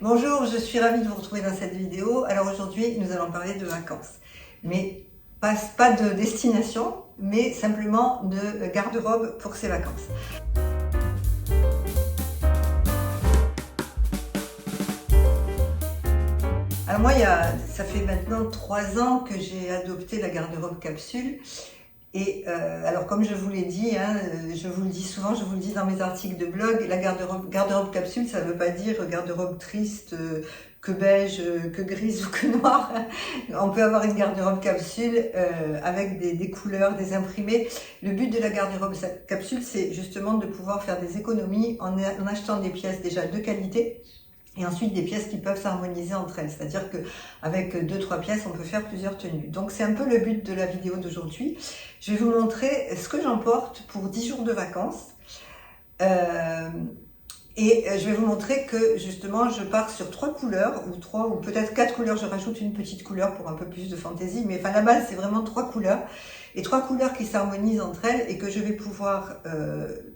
Bonjour, je suis ravie de vous retrouver dans cette vidéo. Alors aujourd'hui, nous allons parler de vacances. Mais pas de destination, mais simplement de garde-robe pour ces vacances. Alors moi, ça fait maintenant 3 ans que j'ai adopté la garde-robe capsule. Et alors comme je vous l'ai dit, je vous le dis souvent, je vous le dis dans mes articles de blog, la garde-robe capsule, ça ne veut pas dire garde-robe triste, que beige, que grise ou que noire. On peut avoir une garde-robe capsule avec des couleurs, des imprimés. Le but de la garde-robe capsule, c'est justement de pouvoir faire des économies en achetant des pièces déjà de qualité. Et ensuite des pièces qui peuvent s'harmoniser entre elles, c'est-à-dire qu'avec 2-3 pièces, on peut faire plusieurs tenues. Donc c'est un peu le but de la vidéo d'aujourd'hui. Je vais vous montrer ce que j'emporte pour 10 jours de vacances. Et je vais vous montrer que justement je pars sur 3 couleurs, ou peut-être 4 couleurs, je rajoute une petite couleur pour un peu plus de fantaisie, mais enfin la base c'est vraiment 3 couleurs. Et 3 couleurs qui s'harmonisent entre elles et que je vais pouvoir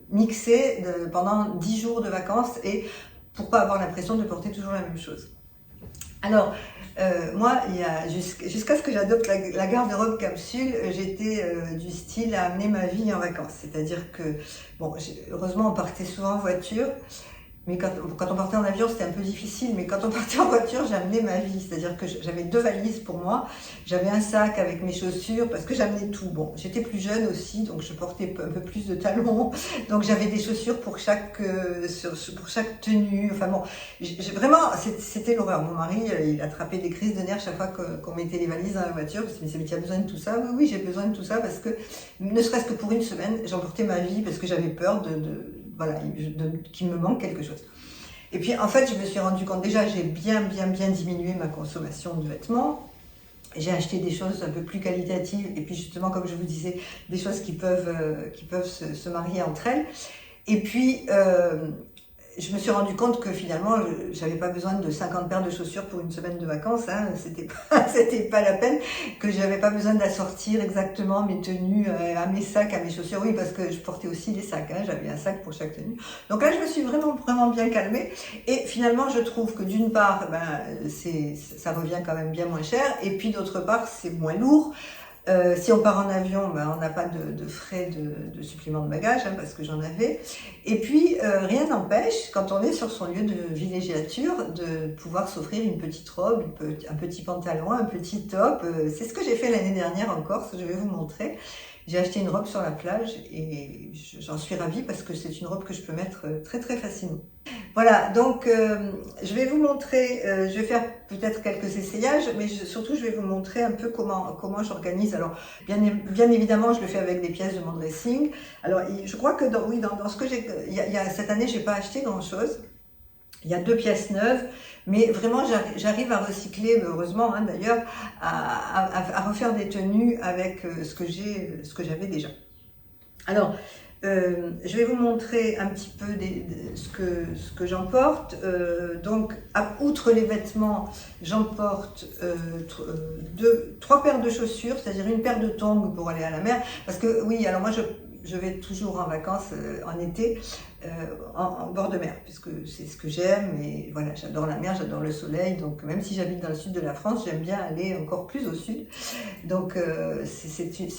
mixer pendant 10 jours de vacances et pour pas avoir l'impression de porter toujours la même chose. Alors, moi, jusqu'à ce que j'adopte la garde-robe capsule, j'étais du style à amener ma vie en vacances. C'est-à-dire que, bon, heureusement, on partait souvent en voiture, mais quand on partait en avion, c'était un peu difficile, mais quand on partait en voiture, j'amenais ma vie. C'est-à-dire que j'avais 2 valises pour moi, j'avais un sac avec mes chaussures, parce que j'amenais tout. Bon, j'étais plus jeune aussi, donc je portais un peu plus de talons, donc j'avais des chaussures pour chaque tenue. Enfin bon, vraiment, c'était l'horreur. Mon mari, il attrapait des crises de nerfs chaque fois qu'on mettait les valises dans la voiture, parce qu'il me disait, mais tu as besoin de tout ça? Oui, j'ai besoin de tout ça, parce que, ne serait-ce que pour une semaine, j'emportais ma vie, parce que j'avais peur qu'il me manque quelque chose. Et puis en fait, je me suis rendu compte, déjà j'ai bien diminué ma consommation de vêtements. J'ai acheté des choses un peu plus qualitatives et puis justement, comme je vous disais, des choses qui peuvent se marier entre elles. Et puis je me suis rendu compte que finalement, j'avais pas besoin de 50 paires de chaussures pour une semaine de vacances. C'était pas la peine, que j'avais pas besoin d'assortir exactement mes tenues à mes sacs, à mes chaussures. Oui, parce que je portais aussi des sacs. J'avais un sac pour chaque tenue. Donc là, je me suis vraiment bien calmée. Et finalement, je trouve que d'une part, ça revient quand même bien moins cher. Et puis d'autre part, c'est moins lourd. Si on part en avion, on n'a pas de frais de supplément de bagages, parce que j'en avais. Et puis, rien n'empêche, quand on est sur son lieu de villégiature, de pouvoir s'offrir une petite robe, un petit pantalon, un petit top. C'est ce que j'ai fait l'année dernière en Corse, je vais vous montrer. J'ai acheté une robe sur la plage et j'en suis ravie parce que c'est une robe que je peux mettre très facilement. Voilà, donc je vais vous montrer, je vais faire peut-être quelques essayages, mais surtout je vais vous montrer un peu comment j'organise. Alors bien évidemment, je le fais avec des pièces de mon dressing. Alors je crois que dans ce que j'ai, cette année, j'ai pas acheté grand-chose. Il y a 2 pièces neuves, mais vraiment j'arrive à recycler, heureusement d'ailleurs, à refaire des tenues avec ce que j'avais déjà. Alors, je vais vous montrer un petit peu ce que j'emporte. Donc, outre les vêtements, j'emporte 3 paires de chaussures, c'est-à-dire une paire de tongs pour aller à la mer. Parce que oui, alors moi je vais toujours en vacances en été en bord de mer, puisque c'est ce que j'aime. Et voilà, j'adore la mer, j'adore le soleil. Donc même si j'habite dans le sud de la France, j'aime bien aller encore plus au sud. Donc c'est une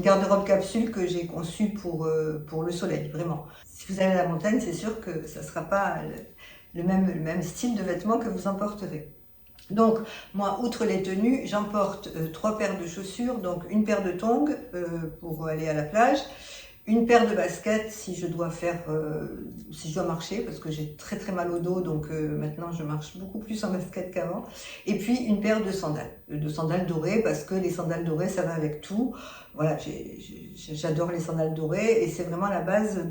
garde-robe capsule que j'ai conçue pour le soleil, vraiment. Si vous allez à la montagne, c'est sûr que ça ne sera pas le même style de vêtements que vous emporterez. Donc, moi, outre les tenues, j'emporte 3 paires de chaussures, donc une paire de tongs pour aller à la plage, une paire de baskets si je dois marcher, parce que j'ai très mal au dos, donc maintenant je marche beaucoup plus en basket qu'avant, et puis une paire de sandales dorées, parce que les sandales dorées, ça va avec tout. Voilà, j'adore les sandales dorées, et c'est vraiment la base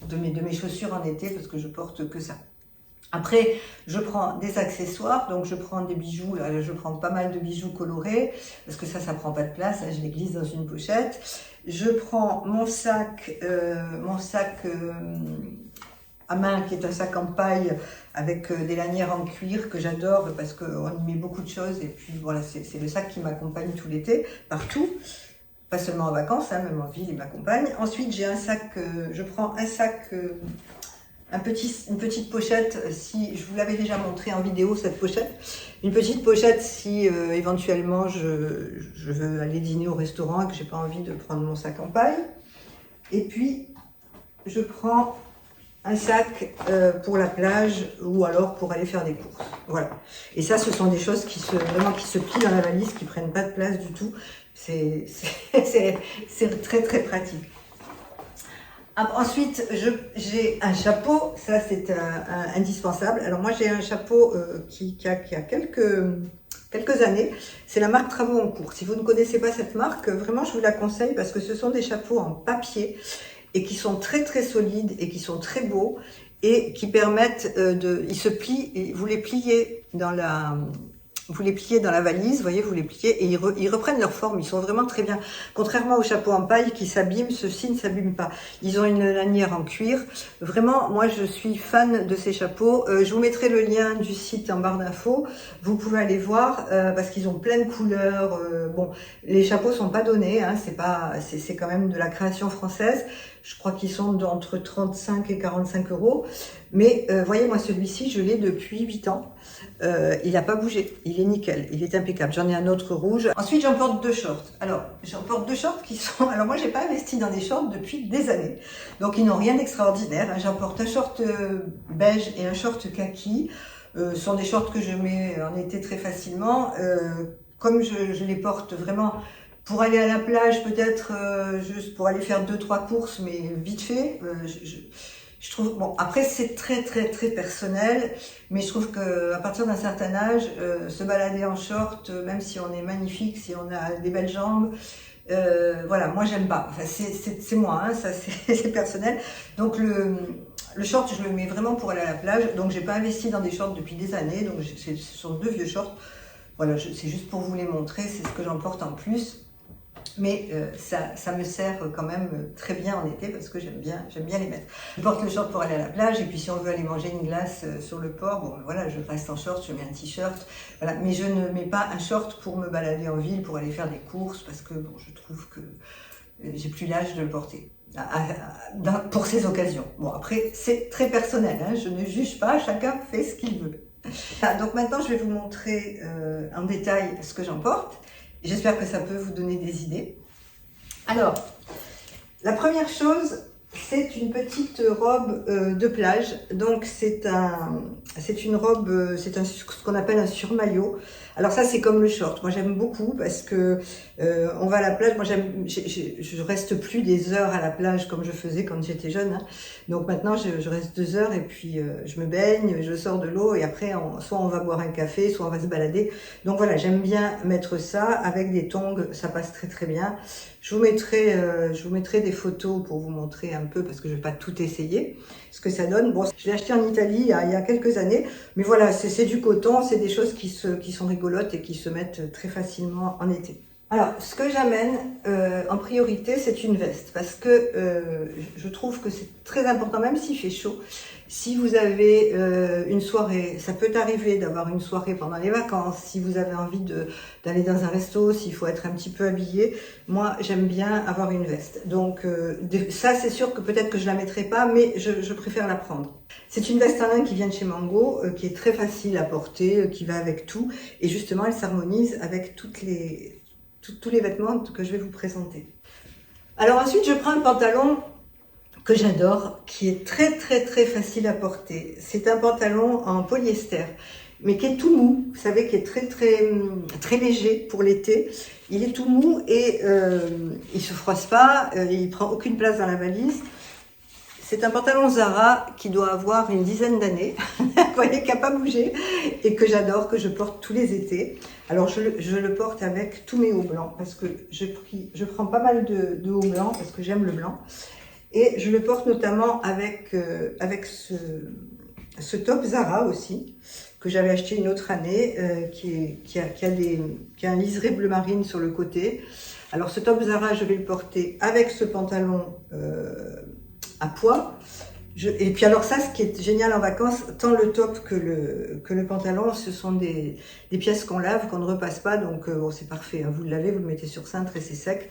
de mes chaussures en été, parce que je porte que ça. Après, je prends des accessoires, donc je prends des bijoux, là je prends pas mal de bijoux colorés, parce que ça prend pas de place, je les glisse dans une pochette. Je prends mon sac à main, qui est un sac en paille, avec des lanières en cuir, que j'adore, parce qu'on y met beaucoup de choses, et puis voilà, c'est le sac qui m'accompagne tout l'été, partout. Pas seulement en vacances, même en ville, il m'accompagne. Ensuite, je prends un sac une petite pochette, si je vous l'avais déjà montré en vidéo cette pochette, une petite pochette si éventuellement je veux aller dîner au restaurant et que j'ai pas envie de prendre mon sac en paille. Et puis je prends un sac pour la plage ou alors pour aller faire des courses. Voilà. Et ça, ce sont des choses vraiment qui se plient dans la valise, qui prennent pas de place du tout. C'est très très pratique. Ensuite, j'ai un chapeau, ça c'est indispensable. Alors moi j'ai un chapeau qui a quelques années, c'est la marque Travaux en cours. Si vous ne connaissez pas cette marque, vraiment je vous la conseille parce que ce sont des chapeaux en papier et qui sont très très solides et qui sont très beaux et qui permettent ils se plient, vous les pliez dans la valise, vous voyez, vous les pliez et ils reprennent leur forme, ils sont vraiment très bien. Contrairement aux chapeaux en paille qui s'abîment, ceux-ci ne s'abîment pas. Ils ont une lanière en cuir. Vraiment, moi je suis fan de ces chapeaux. Je vous mettrai le lien du site en barre d'infos. Vous pouvez aller voir parce qu'ils ont plein de couleurs. Bon, les chapeaux sont pas donnés, hein, c'est quand même de la création française. Je crois qu'ils sont d'entre 35 et 45 euros. Mais voyez, moi celui-ci, je l'ai depuis 8 ans. Il n'a pas bougé, il est nickel, il est impeccable. J'en ai un autre rouge. Ensuite, j'en porte 2 shorts. Alors, j'en porte 2 shorts qui sont... Alors moi, j'ai pas investi dans des shorts depuis des années. Donc, ils n'ont rien d'extraordinaire. J'en porte un short beige et un short kaki. Ce sont des shorts que je mets en été très facilement. Comme je les porte vraiment pour aller à la plage, peut-être juste pour aller faire 2-3 courses, mais vite fait. Je trouve, bon, après c'est très très très personnel, mais je trouve que à partir d'un certain âge, se balader en short, même si on est magnifique, si on a des belles jambes, voilà, moi j'aime pas. Enfin, c'est moi, hein, ça c'est personnel. Donc le short, je le mets vraiment pour aller à la plage. Donc j'ai pas investi dans des shorts depuis des années. Donc ce sont 2 vieux shorts. Voilà, c'est juste pour vous les montrer. C'est ce que j'en porte en plus. Mais ça me sert quand même très bien en été parce que j'aime bien les mettre. Je porte le short pour aller à la plage et puis si on veut aller manger une glace sur le port, bon voilà, je reste en short, je mets un t-shirt, voilà. Mais je ne mets pas un short pour me balader en ville, pour aller faire des courses parce que bon, je trouve que j'ai plus l'âge de le porter pour ces occasions. Bon après, c'est très personnel, hein, je ne juge pas, chacun fait ce qu'il veut. Donc maintenant, je vais vous montrer en détail ce que j'en porte. J'espère que ça peut vous donner des idées. Alors, la première chose, c'est une petite robe de plage. Donc, c'est une robe, ce qu'on appelle un surmaillot. Alors ça, c'est comme le short. Moi, j'aime beaucoup parce que on va à la plage. Moi, je reste plus des heures à la plage comme je faisais quand j'étais jeune. Hein. Donc maintenant, je reste 2 heures et puis je me baigne, je sors de l'eau et après, soit on va boire un café, soit on va se balader. Donc voilà, j'aime bien mettre ça avec des tongs. Ça passe très très bien. Je vous mettrai des photos pour vous montrer un peu parce que je vais pas tout essayer ce que ça donne. Bon, je l'ai acheté en Italie il y a quelques années, mais voilà, c'est du coton, c'est des choses qui sont rigolotes et qui se mettent très facilement en été. Alors, ce que j'amène en priorité, c'est une veste parce que je trouve que c'est très important, même s'il fait chaud. Si vous avez une soirée, ça peut arriver d'avoir une soirée pendant les vacances, si vous avez envie d'aller dans un resto, s'il faut être un petit peu habillé, moi j'aime bien avoir une veste. Donc ça c'est sûr que peut-être que je la mettrai pas, mais je préfère la prendre. C'est une veste en lin qui vient de chez Mango, qui est très facile à porter, qui va avec tout, et justement elle s'harmonise avec tous les vêtements que je vais vous présenter. Alors ensuite je prends un pantalon que j'adore, qui est très très très facile à porter. C'est un pantalon en polyester, mais qui est tout mou, vous savez, qui est très très très léger pour l'été. Il est tout mou et il se froisse pas, il prend aucune place dans la valise. C'est un pantalon Zara qui doit avoir une dizaine d'années, vous voyez, qui n'a pas bougé et que j'adore, que je porte tous les étés. Alors je le porte avec tous mes hauts blancs parce que je prends pas mal de hauts blancs parce que j'aime le blanc. Et je le porte notamment avec ce top Zara aussi, que j'avais acheté une autre année, qui a un liseré bleu marine sur le côté. Alors ce top Zara, je vais le porter avec ce pantalon à pois. Et puis alors ça, ce qui est génial en vacances, tant le top que le pantalon, ce sont des pièces qu'on lave, qu'on ne repasse pas, donc bon, c'est parfait. Hein. Vous le lavez, vous le mettez sur cintre et c'est sec.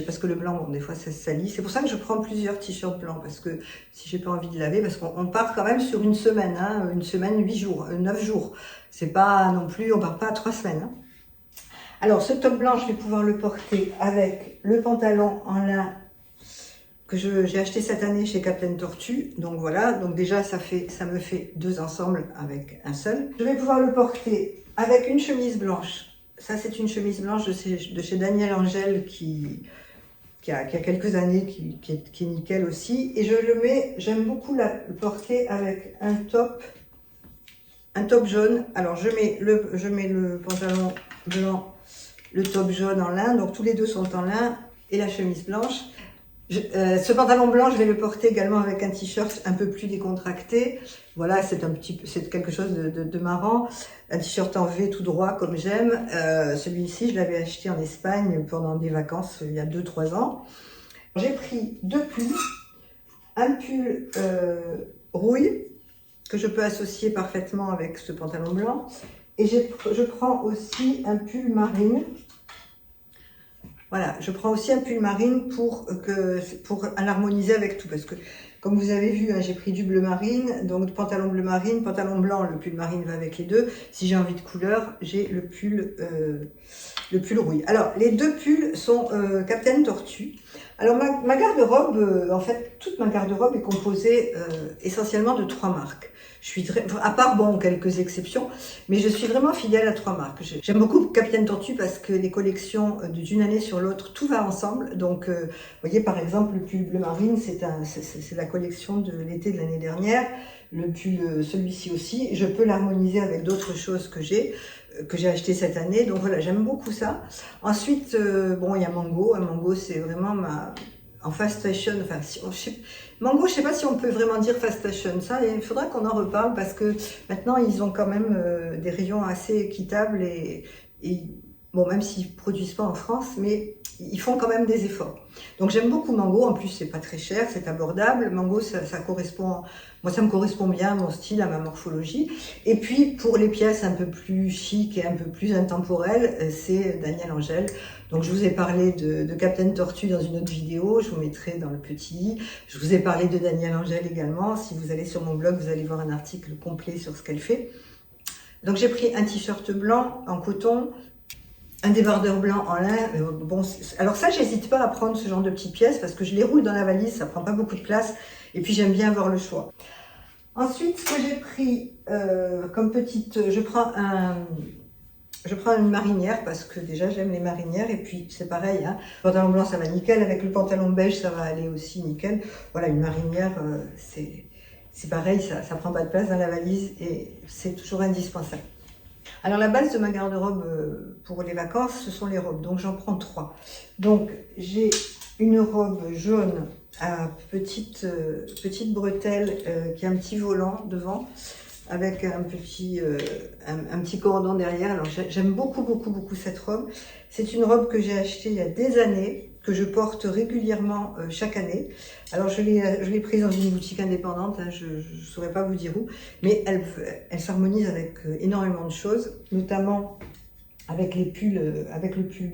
Parce que le blanc, bon, des fois ça se salit. C'est pour ça que je prends plusieurs t-shirts blancs, parce que si j'ai pas envie de laver, parce qu'on part quand même sur une semaine, hein, une semaine, 8 jours, 9 jours. C'est pas non plus, on part pas à 3 semaines. Hein. Alors ce top blanc, je vais pouvoir le porter avec le pantalon en lin que j'ai acheté cette année chez Captain Tortue. Donc voilà, donc déjà ça me fait 2 ensembles avec un seul. Je vais pouvoir le porter avec une chemise blanche. Ça c'est une chemise blanche de chez Daniel Angel qui a quelques années, qui est nickel aussi. Et j'aime beaucoup le porter avec un top jaune. Alors je mets le pantalon blanc, le top jaune en lin, donc tous les deux sont en lin, et la chemise blanche. Ce pantalon blanc, je vais le porter également avec un t-shirt un peu plus décontracté. Voilà, c'est quelque chose de marrant. Un t-shirt en V tout droit comme j'aime. Celui-ci, je l'avais acheté en Espagne pendant des vacances il y a 2-3 ans. J'ai pris 2 pulls. Un pull rouille que je peux associer parfaitement avec ce pantalon blanc. Et je prends aussi un pull marine. Voilà, je prends aussi un pull marine pour l'harmoniser avec tout, parce que comme vous avez vu, hein, j'ai pris du bleu marine, donc pantalon bleu marine, pantalon blanc, le pull marine va avec les deux. Si j'ai envie de couleur, j'ai le pull rouille. Alors, les 2 pulls sont Captain Tortue. Alors, ma garde-robe, en fait, toute ma garde-robe est composée essentiellement de 3 marques. À part, bon, quelques exceptions, mais je suis vraiment fidèle à 3 marques. J'aime beaucoup Captain Tortue parce que les collections d'une année sur l'autre, tout va ensemble. Donc, vous voyez, par exemple, le pull bleu marine, c'est la collection de l'été de l'année dernière. Le pull, celui-ci aussi, je peux l'harmoniser avec d'autres choses que j'ai acheté cette année. Donc voilà, j'aime beaucoup ça. Ensuite, bon, il y a Mango. Mango, c'est vraiment en fast fashion. Enfin, Mango, je sais pas si on peut vraiment dire fast fashion. Ça, il faudra qu'on en reparle parce que maintenant, ils ont quand même des rayons assez équitables et bon, même s'ils produisent pas en France, mais ils font quand même des efforts. Donc j'aime beaucoup Mango. En plus, c'est pas très cher, c'est abordable. Mango, ça correspond. Moi, ça me correspond bien à mon style, à ma morphologie. Et puis, pour les pièces un peu plus chic et un peu plus intemporelles, c'est Daniel Angel. Donc, je vous ai parlé de Captain Tortue dans une autre vidéo. Je vous mettrai dans le petit. Je vous ai parlé de Daniel Angel également. Si vous allez sur mon blog, vous allez voir un article complet sur ce qu'elle fait. Donc, j'ai pris un t-shirt blanc en coton, un débardeur blanc en lin. Bon, alors ça, j'hésite pas à prendre ce genre de petites pièces parce que je les roule dans la valise, ça prend pas beaucoup de place. Et puis, j'aime bien avoir le choix. Ensuite, ce que j'ai pris comme petite, je prends une marinière parce que déjà j'aime les marinières et puis c'est pareil, hein, le pantalon blanc ça va nickel, avec le pantalon beige ça va aller aussi nickel. Voilà, une marinière c'est pareil, ça prend pas de place dans la valise et c'est toujours indispensable. Alors la base de ma garde-robe pour les vacances, ce sont les robes, donc j'en prends 3. Donc j'ai une robe jaune à petite bretelle qui a un petit volant devant avec un petit cordon derrière. Alors j'aime beaucoup cette robe. C'est une robe que j'ai achetée il y a des années, que je porte régulièrement chaque année. Alors je l'ai prise dans une boutique indépendante, hein, je ne saurais pas vous dire où, mais elle s'harmonise avec énormément de choses, notamment avec le pull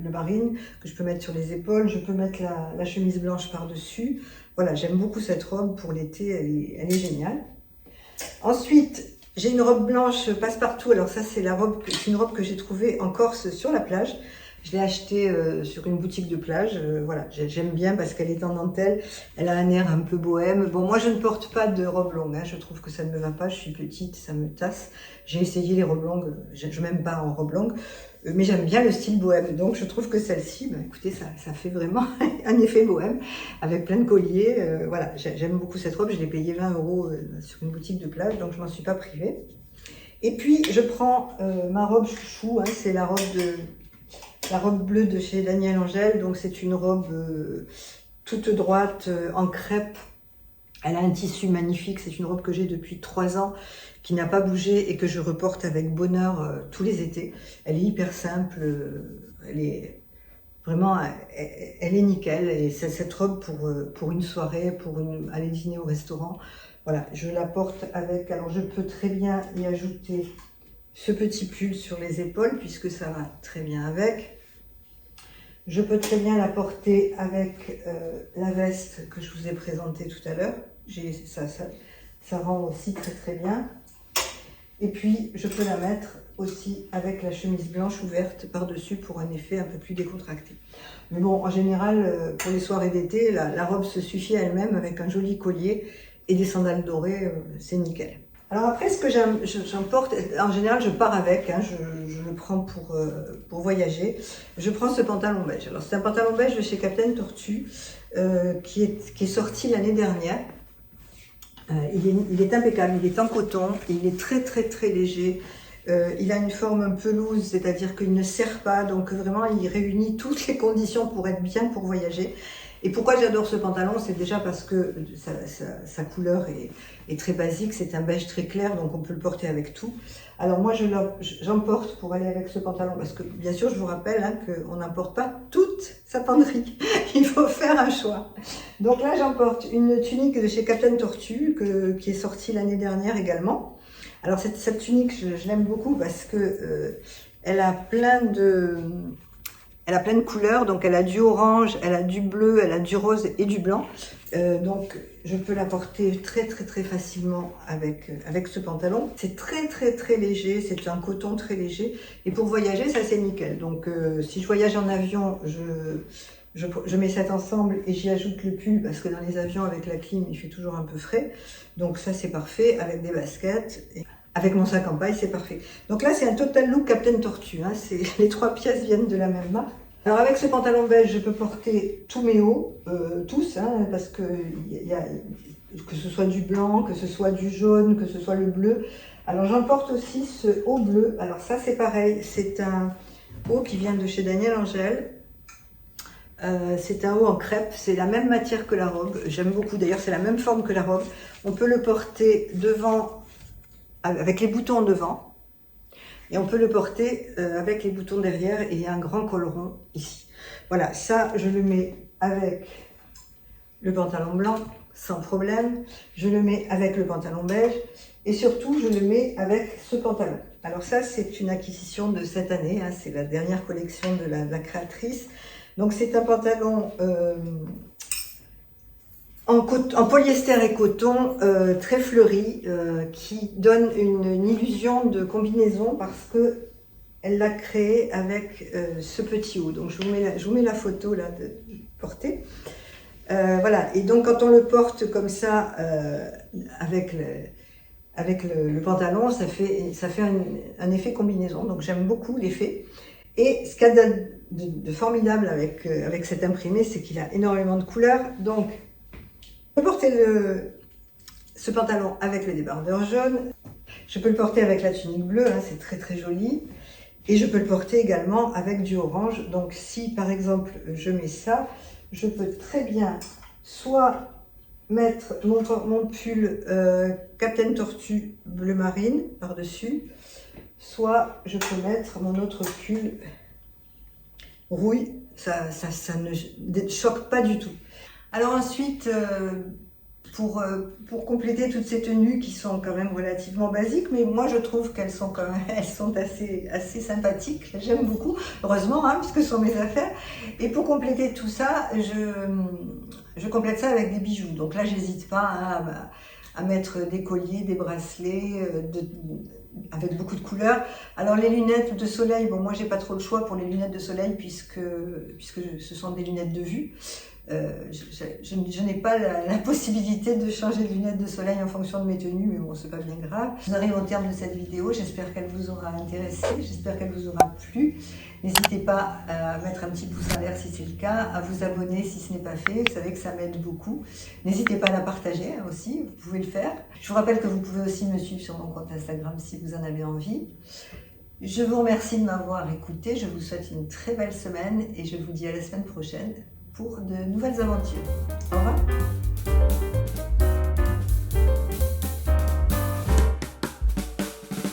bleu marine que je peux mettre sur les épaules. Je peux mettre la chemise blanche par-dessus. Voilà, j'aime beaucoup cette robe pour l'été, elle est géniale. Ensuite, j'ai une robe blanche passe-partout. Alors ça, c'est une robe que j'ai trouvée en Corse sur la plage. Je l'ai achetée sur une boutique de plage. Voilà, j'aime bien parce qu'elle est en dentelle. Elle a un air un peu bohème. Bon, moi, je ne porte pas de robe longue. Hein. Je trouve que ça ne me va pas. Je suis petite, ça me tasse. J'ai essayé les robes longues. Je m'aime pas en robe longue. Mais j'aime bien le style bohème. Donc, je trouve que celle-ci, écoutez, ça fait vraiment un effet bohème avec plein de colliers. Voilà, j'aime beaucoup cette robe. Je l'ai payée 20 € sur une boutique de plage. Donc, je m'en suis pas privée. Et puis, je prends ma robe chouchou. Hein, c'est la robe bleue de chez Daniel Angel. Donc, c'est une robe toute droite en crêpe. Elle a un tissu magnifique. C'est une robe que j'ai depuis 3 ans, qui n'a pas bougé et que je reporte avec bonheur tous les étés. Elle est hyper simple. Elle est vraiment, elle est nickel. Et c'est cette robe pour une soirée, aller dîner au restaurant. Voilà, je la porte avec, alors je peux très bien y ajouter ce petit pull sur les épaules puisque ça va très bien avec. Je peux très bien la porter avec la veste que je vous ai présentée tout à l'heure. Ça rend aussi très très bien. Et puis je peux la mettre aussi avec la chemise blanche ouverte par-dessus pour un effet un peu plus décontracté. Mais bon, en général, pour les soirées d'été, la robe se suffit à elle-même avec un joli collier et des sandales dorées, c'est nickel. Alors après, ce que j'emporte, en général, je pars avec, hein, je le prends pour voyager. Je prends ce pantalon beige. Alors c'est un pantalon beige de chez Captain Tortue qui est sorti l'année dernière. Il est impeccable, il est en coton, il est très très très léger. Il a une forme un peu loose, c'est-à-dire qu'il ne serre pas, donc vraiment il réunit toutes les conditions pour être bien pour voyager. Et pourquoi j'adore ce pantalon, c'est déjà parce que sa couleur est très basique, c'est un beige très clair, donc on peut le porter avec tout. Alors moi j'emporte pour aller avec ce pantalon, parce que bien sûr je vous rappelle hein, qu'on n'emporte pas toute sa penderie, il faut faire un choix. Donc là j'emporte une tunique de chez Captain Tortue, qui est sortie l'année dernière également. Alors cette tunique je l'aime beaucoup parce que elle a plein de couleurs, donc elle a du orange, elle a du bleu, elle a du rose et du blanc. Donc je peux la porter très très très facilement avec ce pantalon. C'est très très très léger, c'est un coton très léger. Et pour voyager, ça c'est nickel. Donc si je voyage en avion, je mets cet ensemble et j'y ajoute le pull parce que dans les avions avec la clim, il fait toujours un peu frais. Donc ça c'est parfait avec des baskets. Avec mon sac en paille, c'est parfait. Donc là, c'est un total look Captain Tortue. Hein. Les 3 pièces viennent de la même marque. Alors avec ce pantalon beige, je peux porter tous mes hauts, tous, hein, parce que que ce soit du blanc, que ce soit du jaune, que ce soit le bleu. Alors j'emporte aussi ce haut bleu. Alors ça, c'est pareil. C'est un haut qui vient de chez Daniel Angel. C'est un haut en crêpe, c'est la même matière que la robe. J'aime beaucoup. D'ailleurs, c'est la même forme que la robe. On peut le porter devant, avec les boutons devant, et on peut le porter avec les boutons derrière, et il y a un grand col rond ici. Voilà, ça je le mets avec le pantalon blanc sans problème, je le mets avec le pantalon beige, et surtout je le mets avec ce pantalon. Alors ça c'est une acquisition de cette année, hein, c'est la dernière collection de la créatrice. Donc c'est un pantalon en polyester et coton, très fleuri, qui donne une illusion de combinaison parce que elle l'a créé avec ce petit haut. Donc je vous mets la photo là de portée. Voilà, et donc quand on le porte comme ça, avec le pantalon, ça fait un effet combinaison. Donc j'aime beaucoup l'effet. Et ce qu'il y a de formidable avec cet imprimé, c'est qu'il a énormément de couleurs. Donc je peux porter ce pantalon avec le débardeur jaune, je peux le porter avec la tunique bleue, hein, c'est très très joli, et je peux le porter également avec du orange. Donc si par exemple je mets ça, je peux très bien soit mettre mon pull Captain Tortue bleu marine par-dessus, soit je peux mettre mon autre pull rouille, ça ne choque pas du tout. Alors ensuite, pour compléter toutes ces tenues qui sont quand même relativement basiques, mais moi je trouve qu'elles sont quand même, elles sont assez sympathiques, j'aime beaucoup, heureusement, hein, puisque ce sont mes affaires. Et pour compléter tout ça, je complète ça avec des bijoux. Donc là, j'hésite pas hein, à mettre des colliers, des bracelets, avec beaucoup de couleurs. Alors les lunettes de soleil, bon moi j'ai pas trop le choix pour les lunettes de soleil puisque ce sont des lunettes de vue. Je n'ai pas la possibilité de changer de lunettes de soleil en fonction de mes tenues, mais bon, c'est pas bien grave. On arrive au terme de cette vidéo, j'espère qu'elle vous aura intéressé, j'espère qu'elle vous aura plu. N'hésitez pas à mettre un petit pouce en l'air si c'est le cas, à vous abonner si ce n'est pas fait, vous savez que ça m'aide beaucoup. N'hésitez pas à la partager aussi, vous pouvez le faire. Je vous rappelle que vous pouvez aussi me suivre sur mon compte Instagram si vous en avez envie. Je vous remercie de m'avoir écouté, je vous souhaite une très belle semaine et je vous dis à la semaine prochaine pour de nouvelles aventures. Au revoir.